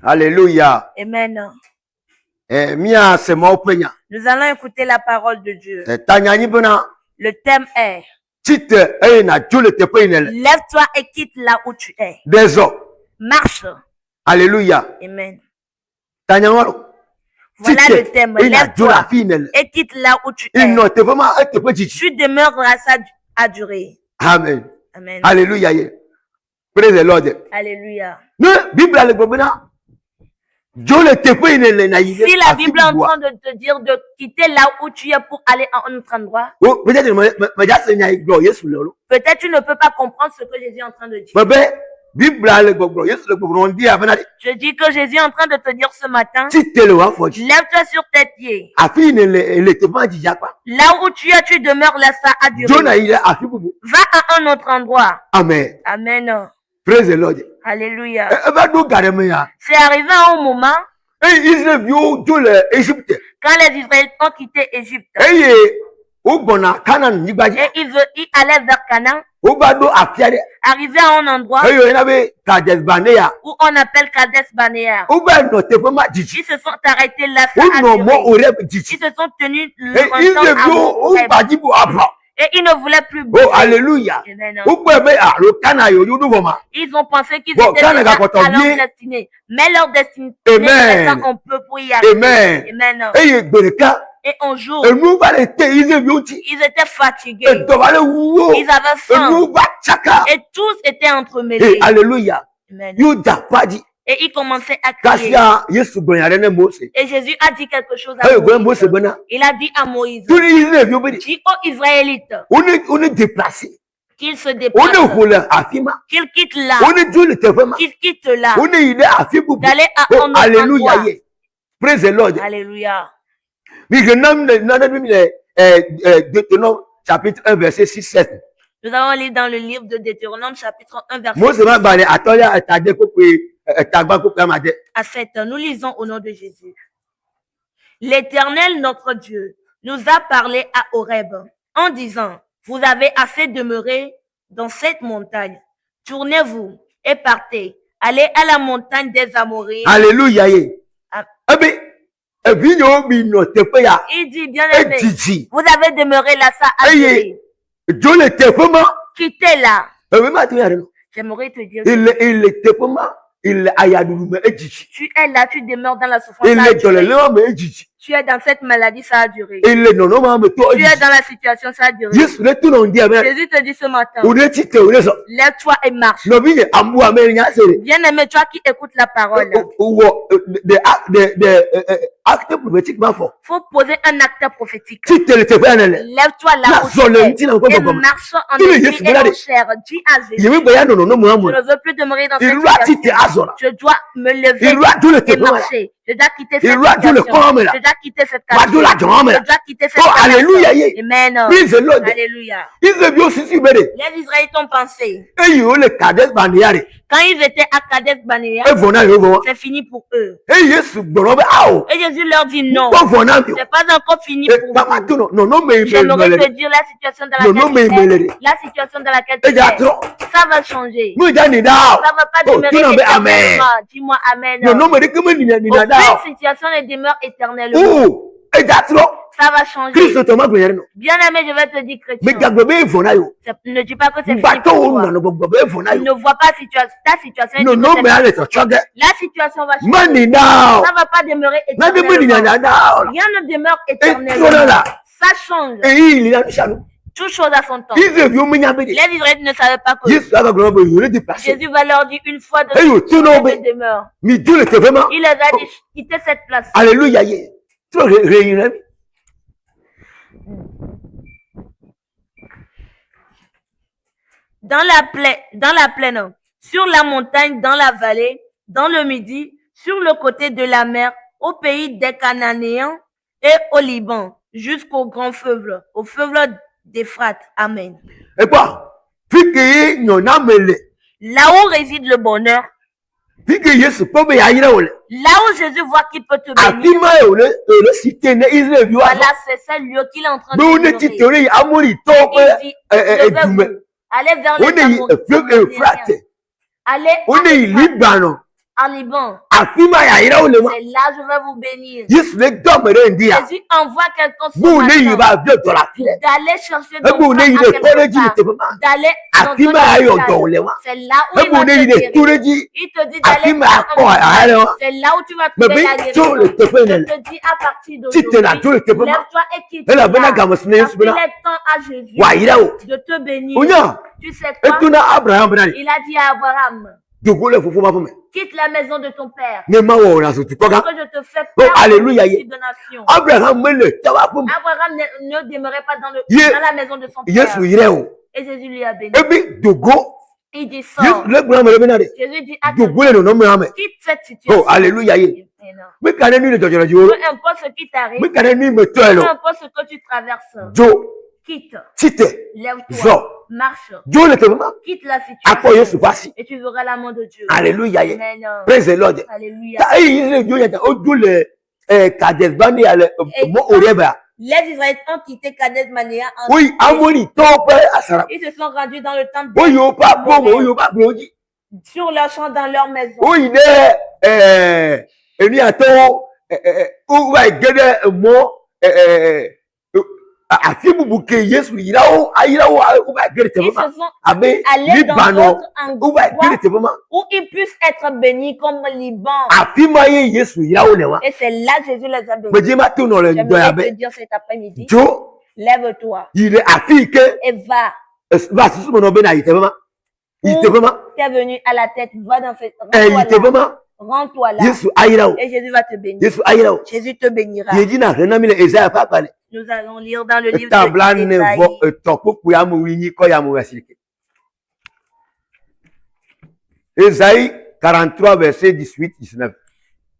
Alléluia. Amen. Nous allons écouter la parole de Dieu. Le thème est lève-toi et quitte là où tu es. Marche. Alléluia. Amen. Voilà le thème. Lève-toi et quitte là où tu es. Tu demeures ça à durer. Amen. Amen. Alléluia. Praise the Lord. Alléluia. Si la Bible est en train de te dire de quitter là où tu es pour aller à un autre endroit, peut-être tu ne peux pas comprendre ce que Jésus est en train de dire. Je dis que Jésus est en train de te dire ce matin, lève-toi sur tes pieds. Là où tu es, tu demeures là, ça a duré. Va à un autre endroit. Amen. Amen. Praise the Lord. Alléluia. C'est arrivé à un moment quand les Israélites ont quitté Égypte et ils allaient vers Canaan. Arrivé à un endroit où on appelle Kades Barnea. Ils se sont arrêtés là. Ils se sont tenus longtemps et ils ne voulaient plus bouger. Oh, alléluia. Ils ont pensé qu'ils étaient déjà à leur destinée. Mais leur destinée, on peut pour y aller. Amen. Amen. Et un jour, ils étaient fatigués. Ils avaient faim. Et tous étaient entremêlés. Alléluia. Amen. Et ils commençaient à crier. Et Jésus a dit quelque chose à Moïse. Il a dit à Moïse, dis aux Israélites qu'ils se déplacent, qu'ils quittent là, qu'ils quittent là, d'aller à un autre Alléluia. endroit. Praise the Lord. Alléluia. Chapitre 1, verset 6-7. Nous allons lire dans le livre de Deutéronome, chapitre 1, verset 7. Nous lisons au nom de Jésus. L'Éternel, notre Dieu, nous a parlé à Horeb en disant, vous avez assez demeuré dans cette montagne. Tournez-vous et partez. Allez à la montagne des Amoréens. Alléluia. Il dit, bien aimé, vous avez demeuré là, ça a duré. Quittez là. J'aimerais te dire, tu es là, tu demeures dans la souffrance. Tu es dans cette maladie, ça a duré. Tu es dans la situation, ça a duré. Jésus te dit ce matin, lève-toi et marche. Bien aimé, toi qui écoutes la parole, faut poser un acte prophétique. Lève-toi là où tu es et marche en esprit et en chair. Dis à Jésus, je ne veux plus demeurer dans cette situation. Je dois me lever et marcher. Je dois quitter cette situation. Je dois quitter cette situation. Je dois quitter cette situation. Alléluia. Amen. Alléluia. Les Israélites ont pensé, quand ils étaient à Kades Barnea, c'est fini pour eux. Et Jésus leur dit non, c'est pas encore fini pour vous. J'aimerais te dire la situation dans laquelle tu es. Ça va changer. Ça va pas demeurer éternellement. Dis-moi amen. Aucune situation ne demeure éternellement. Ça va changer. Bien aimé, je vais te dire chrétien. Ne dis pas que c'est fini pour toi. Il ne voit pas ta situation. La situation va changer. Ça va pas demeurer éternellement. Rien ne demeure éternellement. Ça change. Toute chose à son temps. Les Israélites ne savaient pas que Jésus va leur dire une fois de demeure. Il les a dit quitter cette place. Alléluia. Dans la plaine, sur la montagne, dans la vallée, dans le midi, sur le côté de la mer, au pays des Cananéens et au Liban, jusqu'au grand fleuve, au fleuve d'Éphrate. Amen. Et quoi? Là où réside le bonheur, là où Jésus voit qu'il peut te bénir, voilà, c'est ce lieu qu'il est en train de donner. Allez vers les Amoréens. Allez En Liban. Afima ya ira ole wa. C'est là je vais vous bénir. Yesu le domere ndia. Jésus envoie quelqu'un ce Bu ne matin yiba bio to la fie. d'aller chercher ton Bu ne frère yire à quelque koleji part. te mama. D'aller dans Afima un ayo hôpital. do le wa. C'est là où il Bu va ne te yire guérir. koleji. Il te dit d'aller Afima dans akọ un ara hôpital. wa. C'est là où tu vas Mais trouver la ben jo le guérison. te pe Je ne. te dis à partir Tite na jo le te pe d'aujourd'hui, ma. lève-toi et quitte Ela là. bena gamasne Parce Yesu qu'il bena. est temps à Jésus Wa ira o. de te bénir. Onya. Tu sais quoi? Etuna Abraham bena. Il a dit à Abraham, Jogo le fufu ma fome. quitte la maison de ton père. Ne ma wo na so tu Parce koga. que je te fais Oh, père alléluia. de nation. Abraham me le tawa fome. Abraham ne demeurait pas dans Ye- la maison de son père. Yesu ire o. Et Jésus lui a béni. Ebi jogo. Il dit Yesu sors. le gbara me bena de. Jésus dit à Jogo le no me ame. quitte cette situation. Oh, alléluia ye. Maintenant, Me kane ni le jojoro ji o. peu importe ce qui t'arrive, Me kane ni me to peu elo. importe ce que tu traverses, Jo. quitte, Tite. lève-toi, Zo. marche, Jo le te mama. quitte la Akọ Yesu situation pasi. et tu verras l'amour de Dieu. Alléluia ye. Amen. Praise the Lord. Alléluia. Ta eyi le jo yata o jo le Kades bani ale mo oreba. Les Israélites ont quitté Kadesh Barnea en Oui, amoni to pe asara. ils se sont rendus dans le temple O yo pa bo mo yo pa broji. sur leur champ dans leur maison. O yi de eni ato o wa gede mo afi bubuke Yesu yirawo ayirawo o ba gede te Ils mama. se sont Abe allés dans Libano d'autres o ba endroits gede te mama. où ils puissent être bénis comme Liban. Afi ma ye Yesu yirawo le wa. Et c'est là que Jésus les a bénis. Me je ma to no le ndo ya J'aimerais te be. dire cet après-midi, Jo lève-toi yire afi ke et va. va susu mo no be na yite mama. Yite mama. Tu es venu à la tête, va dans cette... Yite Rends-toi là. mama. Rends-toi là. Yesu ayirawo. Et Jésus va te bénir. Yesu ayirawo. Jésus te bénira. Yeji na rena mi le Isaiah papa le. Nous allons lire dans le livre Tabla de ne Ésaïe. vo topoku ya mu winyi ko ya mu wasilike. Ésaïe 43 verset 18-19.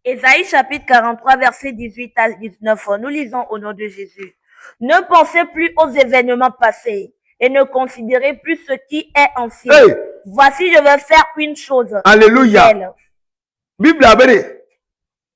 Ésaïe chapitre 43 verset 18 à 19. Nous lisons au nom de Jésus. Ne pensez plus aux événements passés et ne considérez plus ce qui est ancien. Hey, Voici, je vais faire une chose. alléluia. nouvelle. Bible abere.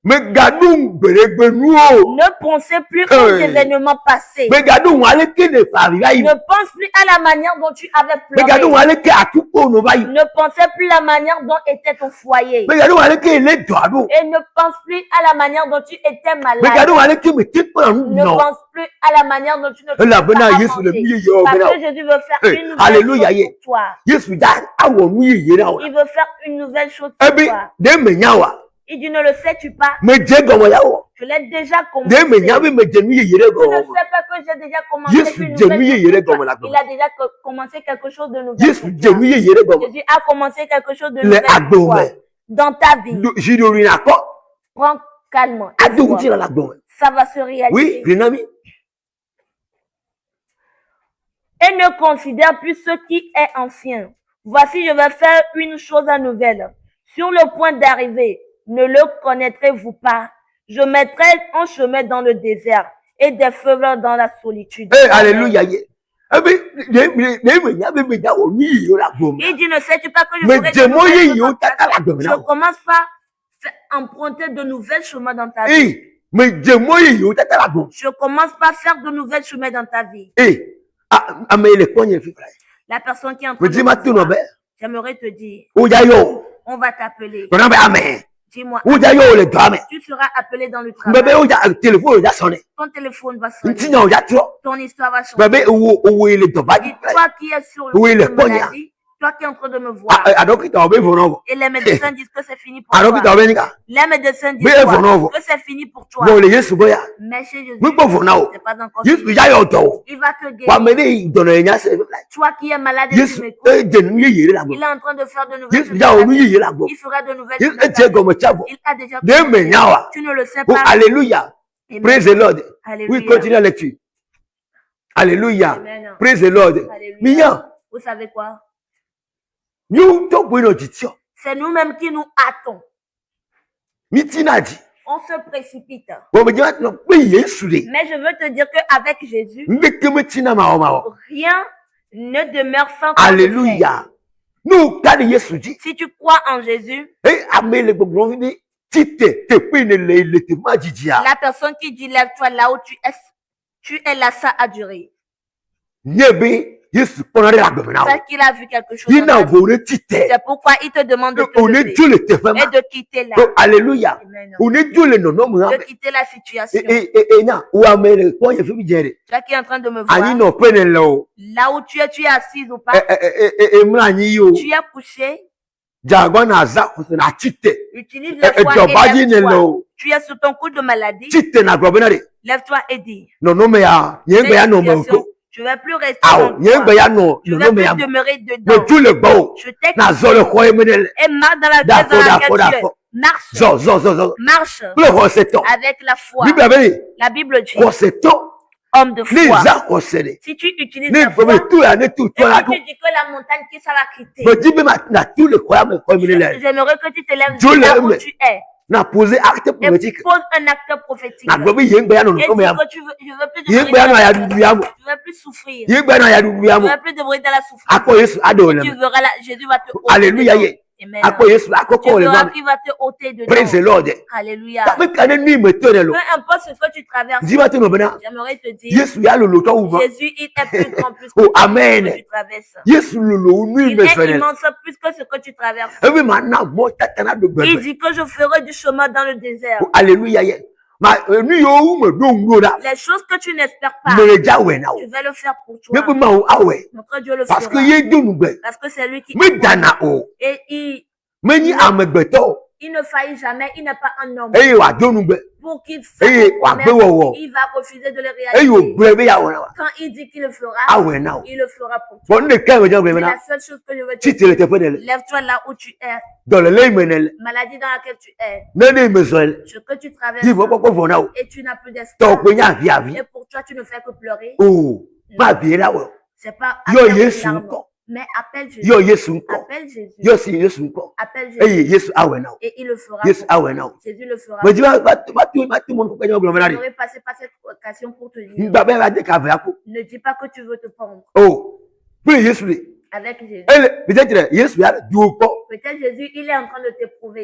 Me gadun beregbenu o. Ne pensez plus aux Hey. événements passés. Me gadun wale ke ne fari bayi. Ne pense plus à la manière dont tu avais Me gadun pleuré. wale ke atupo no bayi. Ne pensez plus la manière dont était ton foyer. Me gadun wale ke le doado. Et ne pense plus à la manière dont tu étais Me malade. gadun wale ke me tipe anu Ne no. pense plus à la manière dont tu ne peux La pas bena Yesu le avancer. mi yo Parce bena. que Jésus veut faire Hey, une nouvelle alléluia, chose yeah. pour toi. Yesu da awo mu ye na wa. Il veut faire une nouvelle chose pour Ebi toi. de me nyawa. Il dit, ne le sais-tu pas? Me je gomo ya wo. Je l'ai déjà De commencé. me nyawe me je mu ye Tu ne gomo. sais pas que j'ai déjà commencé Yesu une je mu nouvelle ye chose pour gomo la toi. gomo. Il a déjà commencé quelque chose de nouvel Yesu pour je toi. mu ye gomo. Jésus a commencé quelque chose de Le nouvel pour toi. agbome. Dans ta vie. Jidori na ko. Prends calme. Adogu Tais-toi. ti la agbome. Ça va se réaliser. Oui, Renami. Et ne considère plus ce qui est ancien. Voici, je vais faire une chose à nouvelle. Sur le point d'arriver, ne le connaîtrez-vous pas? Je mettrai un chemin dans le désert et des fleuves dans la solitude. Eh, alléluia. Ebi de me nyawe me ja o mi yo la agbome. Il dit, ne sais-tu pas que je Me ferai je de mo ye nouvelles choses yo dans ta tata la vie? agbome Je na. commence par emprunter de nouvelles chemins dans ta vie. Eh, me je mo ye yo tata la agbome. Je commence par faire de nouvelles chemins dans ta vie. Eh, ame le konye fi fly. La personne qui est en train Me de di ma tu no voir, be. j'aimerais te dire, O ja yo. on va t'appeler. Ko na be amen. Dis-moi, O ja yo le do amen. tu seras appelé dans le Bebe travail. o ja téléphone o ja sonne. Ton téléphone va sonner. Ntinya o ja tro. Ton histoire va changer. Bebe o le do ba Et di. toi qui es sur Oui, le le poignard. maladie, toi qui es en train de me voir, Adokita obe vono. et les médecins disent que c'est fini pour Adokita toi. obe nika. Les médecins disent Mais quoi? vono. Que c'est fini pour toi. Bo le Yesu boya. Mais chez Jésus, Mi po vono. c'est pas encore Yesu fini. ja yo do. Il va te Wa guérir. me ni dono enya se fly. Toi qui es malade et tu Yesu m'écoutes, je nu ye ye la il agbome. est en train de faire de nouvelles Yesu choses. ja dans o ta nu vie. ye ye la agbome. Il fera de nouvelles Yesu choses. dans ta je vie. gomo chabo. Il a déjà De me commencé. nyawa. Tu ne le sais Oh, pas. alléluia. Amen. Praise the Lord. Alléluia. Oui, continue la lecture. Alléluia. Amen. Praise the Lord. Alléluia. Miya, Vous savez quoi? ñu to bueno jitio. C'est nous-mêmes qui nous hâtons. Mitinaji. On se précipite. Bo me jima no pe Yesu de. Mais je veux te dire qu'avec Jésus, Mbeke me tina ma o ma o. rien ne demeure sans qu'on le Alléluia. Nous kani Yesu ji. fait. Si tu crois en Jésus, Eh amele gbogbo ni tite te pe ne le te majijia. la personne qui dit lève-toi là où tu es là, ça a duré. Nyebe Parce qu'il a vu quelque chose dans ta vie. C'est pourquoi il te demande de te lever et de quitter là. Alléluia. De quitter la situation. Toi qui es en train de me voir, là où tu es assise ou pas, tu es couché. Utilise le foie et lève-toi. Tu es sur ton coup de maladie. Lève-toi et dis. Je ne vais plus rester dans toi. Je ne vais plus demeurer dedans. Je t'ai et marche dans la pièce dans laquelle tu es. Marche. Avec la foi. La Bible dit. Homme de foi. Si tu utilises la foi, et si tu dis que la montagne qui ça va quitter, j'aimerais que tu te lèves là où tu es. Et pose un acte prophétique. Et dis que je veux plus souffrir. Je veux plus demeurer dans la souffrance. Tu verras là, Jésus va te ôter. Alléluia. Amen. Tu verras qu'il va te ôter dedans. Praise the Lord. Alléluia. Peu importe ce que tu traverses, j'aimerais te dire, Jésus, il est plus grand, plus que ce que tu traverses. Il est immense plus que ce que tu traverses. Il dit que je ferai du chemin dans le désert. Alléluia. Les choses que tu n'espères pas, tu vas le faire pour toi. Notre Dieu le fera. Parce que c'est lui qui est. Et il ne faillit jamais, il n'est pas un homme. Pour qu'il fasse il va refuser de le réaliser. Quand il dit qu'il le fera, il le fera pour toi. C'est la seule chose que je veux te dire. Lève-toi là où tu es. Maladie dans laquelle tu es. Ce que tu traverses. Et tu n'as plus d'espoir. Et pour toi, tu ne fais que pleurer. C'est pas mais appelle Jésus. Appelle Jésus. Appelle Jésus. Et il le fera. Jésus le fera. Je vais passer par cette occasion pour te dire. Ne dis pas que tu veux te pendre. Avec Jésus. Peut-être Jésus, il est en train de t'éprouver.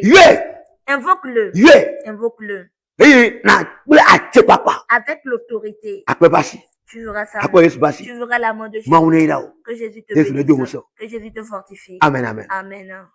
Invoque-le. Invoque-le. Avec l'autorité. Tu verras ça. Tu verras la main de Jésus. Que Jésus te bénisse. Que Jésus te fortifie. Amen. Amen.